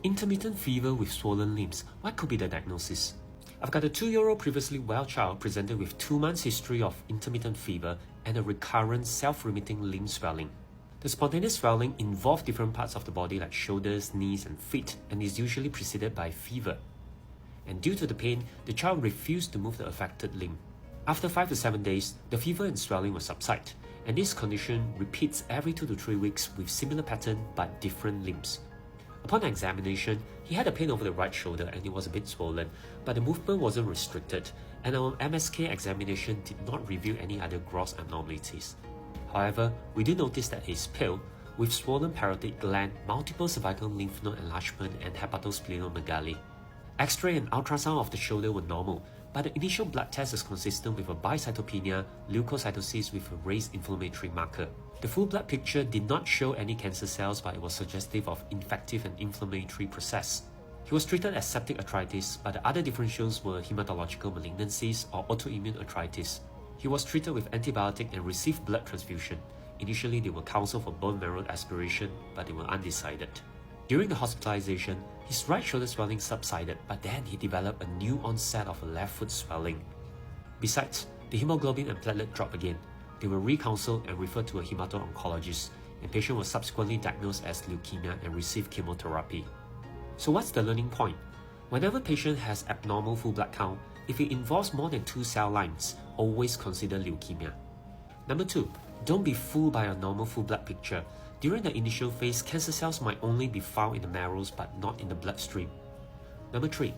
Intermittent fever with swollen limbs. What could be the diagnosis? I've got a 2-year-old previously well child presented with 2 months history of intermittent fever and a recurrent self-remitting limb swelling. The spontaneous swelling involves different parts of the body like shoulders, knees and feet and is usually preceded by fever. And due to the pain, the child refused to move the affected limb. After 5 to 7 days, the fever and swelling will subside, and this condition repeats every 2 to 3 weeks with similar pattern but different limbs. Upon examination, he had a pain over the right shoulder and it was a bit swollen, but the movement wasn't restricted, and our MSK examination did not reveal any other gross abnormalities. However, we did notice that he is pale, with swollen parotid gland, multiple cervical lymph node enlargement and hepatosplenomegaly. X-ray and ultrasound of the shoulder were normal, but the initial blood test is consistent with a bicytopenia, leukocytosis with a raised inflammatory marker. The full blood picture did not show any cancer cells, but it was suggestive of infective and inflammatory process. He was treated as septic arthritis, but the other differentials were hematological malignancies or autoimmune arthritis. He was treated with antibiotic and received blood transfusion. Initially, they were counseled for bone marrow aspiration, but they were undecided. During the hospitalization, his right shoulder swelling subsided, but then he developed a new onset of a left foot swelling. Besides, the hemoglobin and platelet dropped again. They were recounseled and referred to a hemato-oncologist, and patient was subsequently diagnosed as leukemia and received chemotherapy. So what's the learning point? Whenever patient has abnormal full blood count, if it involves more than 2 cell lines, always consider leukemia. Number 2, don't be fooled by a normal full blood picture. During the initial phase, cancer cells might only be found in the marrows but not in the bloodstream. Number 3,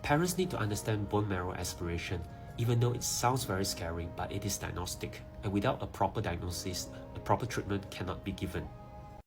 parents need to understand bone marrow aspiration. Even though it sounds very scary, but it is diagnostic, and without a proper diagnosis, a proper treatment cannot be given.